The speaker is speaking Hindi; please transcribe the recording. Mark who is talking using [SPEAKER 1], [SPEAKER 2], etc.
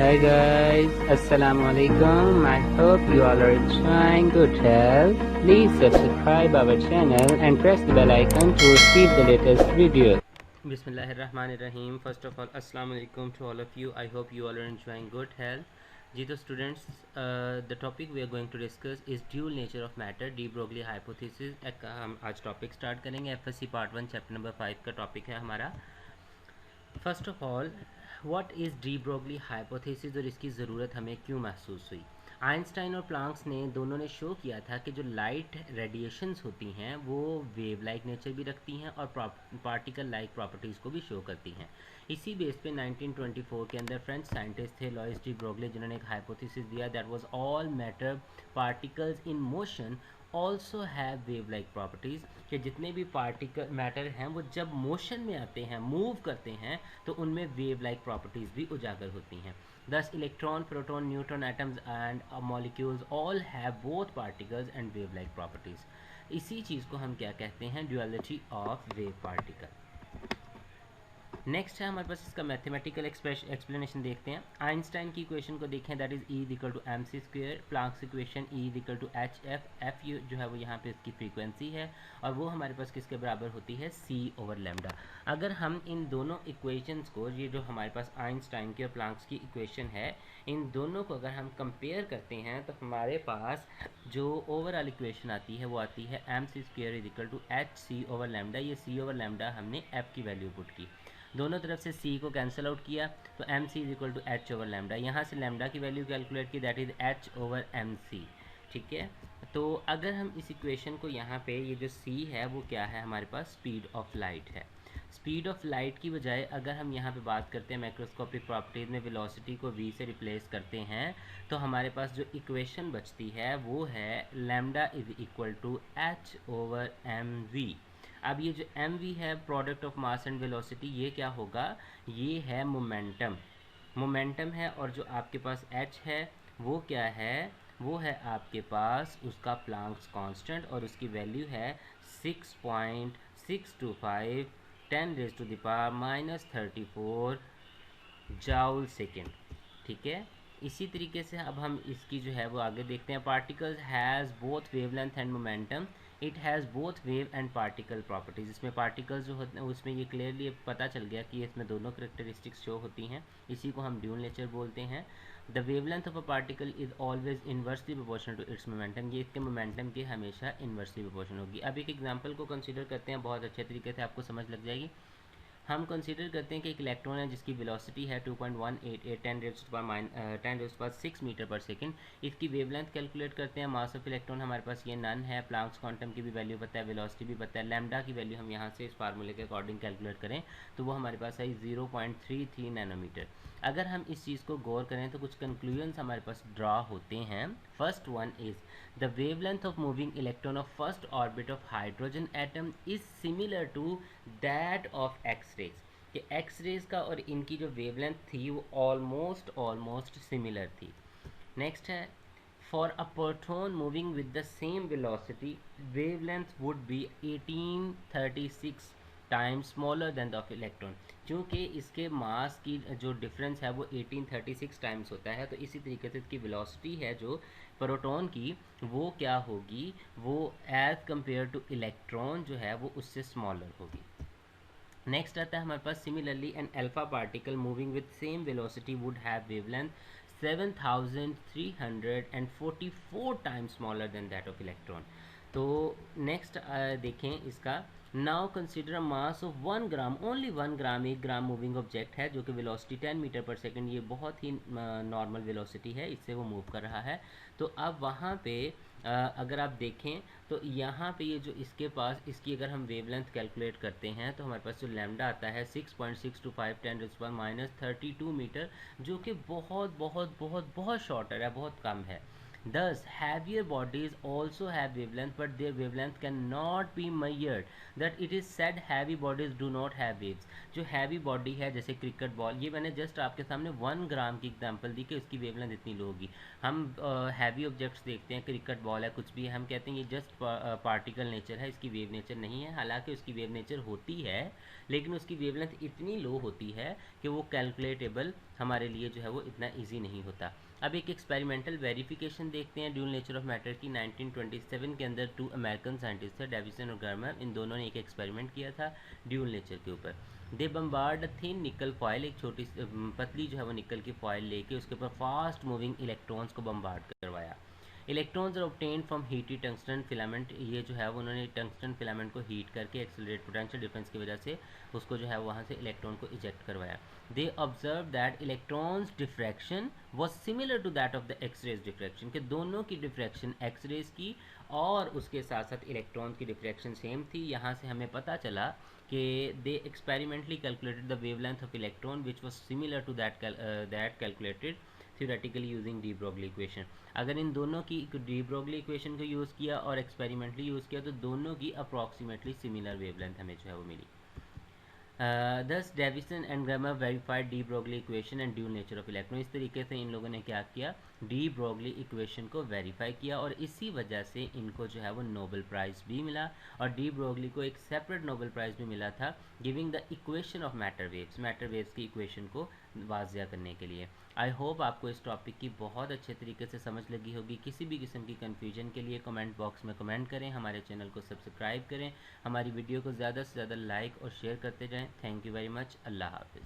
[SPEAKER 1] Hi guys, Assalamu alaikum. I hope you all are enjoying good health. Please subscribe our channel and press the bell icon to receive the latest video. Bismillahirrahmanirrahim. First of all, Assalamu alaikum to all of you. I hope you all are enjoying good health. जी तो students, the topic we are going to discuss is dual nature of matter, de Broglie hypothesis. हम आज टॉपिक स्टार्ट करेंगे. FSC पार्ट 1 चैप्टर नंबर 5 का टॉपिक है हमारा. First of all, what is de Broglie hypothesis और इसकी ज़रूरत हमें क्यों महसूस हुई. आइंस्टाइन और प्लांक्स ने दोनों ने शो किया था कि जो लाइट रेडिएशंस होती हैं वो वेव लाइक नेचर भी रखती हैं और पार्टिकल लाइक प्रॉपर्टीज़ को भी शो करती हैं. इसी बेस पे 1924 के अंदर फ्रेंच साइंटिस्ट थे लॉइस डी ब्रोगली, जिन्होंने एक हाइपोथेसिस दिया that was all matter particles in motion also have wave like properties, कि जितने भी पार्टिकल मैटर हैं वो जब मोशन में आते हैं, मूव करते हैं, तो उनमें वेव लाइक प्रॉपर्टीज़ भी उजागर होती हैं. दस electron, proton, neutron, atoms and molecules all have both particles and wave like properties. इसी चीज़ को हम क्या कहते हैं, duality of wave particle. Next है हमारे पास इसका मैथमेटिकल एक्सप्लेनेशन देखते हैं. आइंस्टाइन की इक्वेशन को देखें, that is E equal to M C square. Planck's equation E equal to H F. F जो है वो यहाँ पे इसकी फ्रीक्वेंसी है और वो हमारे पास किसके बराबर होती है, सी ओवर लेमडा. अगर हम इन दोनों इक्वेशंस को, ये जो हमारे पास आइंस्टाइन की और प्लांक्स की इक्वेशन है, इन दोनों को अगर हम कंपेयर करते हैं तो हमारे पास जो ओवरऑल इक्वेशन आती है वो आती है M C square is equal to H C over lambda. ये सी ओवर लेमडा हमने एफ की वैल्यू पुट की, दोनों तरफ से c को कैंसिल आउट किया तो M C is equal to H over lambda. यहाँ से लेमडा की वैल्यू कैलकुलेट की, that is H over M C. ठीक है, तो अगर हम इस इक्वेशन को यहाँ पे, ये जो c है वो क्या है हमारे पास, स्पीड ऑफ लाइट है. स्पीड ऑफ लाइट की बजाय अगर हम यहाँ पे बात करते हैं मैक्रोस्कोपिक प्रॉपर्टीज़ में वेलोसिटी को v से रिप्लेस करते हैं, तो हमारे पास जो इक्वेशन बचती है वो है lambda is equal to H over M V. अब ये जो एम वी है, product of mass and velocity, ये क्या होगा, ये है मोमेंटम. मोमेंटम है और जो आपके पास एच है वो क्या है, वो है आपके पास उसका प्लांक्स कांस्टेंट और उसकी वैल्यू है 6.625 10⁻⁻34 जाउल सेकेंड. ठीक है, इसी तरीके से अब हम इसकी जो है वो आगे देखते हैं. Particles has both wavelength and momentum. It has both wave and particle properties. इसमें पार्टिकल्स जो होते हैं उसमें ये क्लियरली पता चल गया कि इसमें दोनों करेक्टरिस्टिक्स शो होती हैं. इसी को हम ड्यूल नेचर बोलते हैं. The wavelength of a particle is always inversely proportional to its momentum. ये इसके मोमेंटम के हमेशा इन्वर्सली प्रोपोर्शनल होगी. अब एक एग्जाम्पल को कंसिडर करते हैं, बहुत अच्छे तरीके से आपको समझ लग जाएगी. हम कंसीडर करते हैं कि एक इलेक्ट्रॉन है जिसकी वेलोसिटी है 2.188 10⁻6 मीटर पर सेकंड. इसकी वेवलेंथ कैलकुलेट करते हैं. मास ऑफ इलेक्ट्रॉन हमारे पास ये नन है. प्लांक्स क्वांटम की भी वैल्यू पता है, वेलोसिटी भी पता है. लैम्डा की वैल्यू हम यहाँ से इस फार्मूले के अकॉर्डिंग कैलकुलेट करें तो वो हमारे पास है 0.33 नैनोमीटर. अगर हम इस चीज़ को गौर करें तो कुछ कंक्लूजन्स हमारे पास ड्रा होते हैं. First one is the wavelength of moving electron of first orbit of hydrogen atom is similar to that of x-rays. कि x-rays का और इनकी जो wavelength थी वो almost similar थी. next है, for a proton moving with the same velocity wavelength would be 1836 times smaller then the of electron. क्योंकि इसके मास की जो डिफरेंस है वो 1836 टाइम्स होता है, तो इसी तरीके से इसकी वेलोसिटी है जो प्रोटॉन की वो क्या होगी, वो एज कंपेयर टू इलेक्ट्रॉन जो है वो उससे स्मॉलर होगी. नेक्स्ट आता है हमारे पास, similarly an alpha particle moving with same velocity would have wavelength 7344 times smaller than that of electron. तो नेक्स्ट देखें इसका. Now consider a mass of 1 gram, only 1 gram, 1 gram moving object है जो कि वेलोसिटी 10 मीटर पर सेकंड, ये बहुत ही नॉर्मल वेलोसिटी है, इससे वो मूव कर रहा है. तो अब वहाँ पे अगर आप देखें तो यहाँ पे ये जो इसके पास, इसकी अगर हम वेवलेंथ कैलकुलेट करते हैं तो हमारे पास जो लैम्डा आता है 6.625 10⁻32 मीटर, जो कि बहुत शॉर्टर है, बहुत कम है. Thus, heavier bodies also have wavelength, but their wavelength cannot be measured. That it is said heavy bodies do not have waves. जो heavy body है जैसे क्रिकेट बॉल, ये मैंने जस्ट आपके सामने 1 ग्राम की एग्जांपल दी कि उसकी वेवलेंथ इतनी लो होगी. हम हैवी ऑब्जेक्ट्स देखते हैं, क्रिकेट बॉल है, कुछ भी है, हम कहते हैं ये जस्ट पार्टिकल नेचर है, इसकी वेव नेचर नहीं है. हालांकि उसकी वेव नेचर होती है लेकिन उसकी वेवलेंथ इतनी लो होती है कि वो कैलकुलेटेबल हमारे लिए जो है वो इतना ईजी नहीं होता। अब एक एक्सपेरिमेंटल वेरिफिकेशन देखते हैं ड्यूल नेचर ऑफ मैटर की। 1927 के अंदर 2 अमेरिकन साइंटिस्ट थे, डेविसन और गार्मर। इन दोनों ने एक एक्सपेरिमेंट किया था ड्यूल नेचर के ऊपर। दे बम्बार्ड थिन निकल फॉयल, एक छोटी पतली जो है वो निकल की फॉयल लेके उसके ऊपर फास्ट मूविंग इलेक्ट्रॉन्स को बम्बार्ड करवाया। Electrons are obtained from heated tungsten filament, ये जो है वो उन्होंने टंगस्टन फिलामेंट को हीट करके एक्सेलरेट पोटेंशियल डिफरेंस की वजह से उसको जो है वहाँ से इलेक्ट्रॉन को इजेक्ट करवाया। They observe that electrons diffraction was similar to that of the x rays diffraction, के दोनों की डिफ्रैक्शन एक्सरेज की और उसके साथ साथ इलेक्ट्रॉन की डिफ्रैक्शन सेम थी। यहाँ से हमें पता चला कि they experimentally calculated the wavelength of electron which was similar to that calculated theoretically using de Broglie equation। अगर इन दोनों की de Broglie equation को यूज़ किया और एक्सपेरिमेंटली यूज़ किया तो दोनों की अप्रॉक्सीमेटली सिमिलर वेवलेंथ हमें जो है वो मिली। Thus Davisson and Germer verified de Broglie equation and dual nature of electron. इस तरीके से इन लोगों ने क्या किया, डी ब्रोगली इक्वेशन को वेरीफाई किया और इसी वजह से इनको जो है वो नोबेल प्राइज़ भी मिला। और डी ब्रोगली को एक सेपरेट नोबेल प्राइज़ भी मिला था giving the equation of matter waves की इक्वेशन को वाजिया करने के लिए। आई होप आपको इस टॉपिक की बहुत अच्छे तरीके से समझ लगी होगी। किसी भी किस्म की कन्फ्यूजन के लिए कमेंट बॉक्स में कमेंट करें, हमारे चैनल को सब्सक्राइब करें, हमारी वीडियो को ज़्यादा से ज़्यादा लाइक और शेयर करते जाएं। Thank you very much. अल्लाह हाफ़िज़।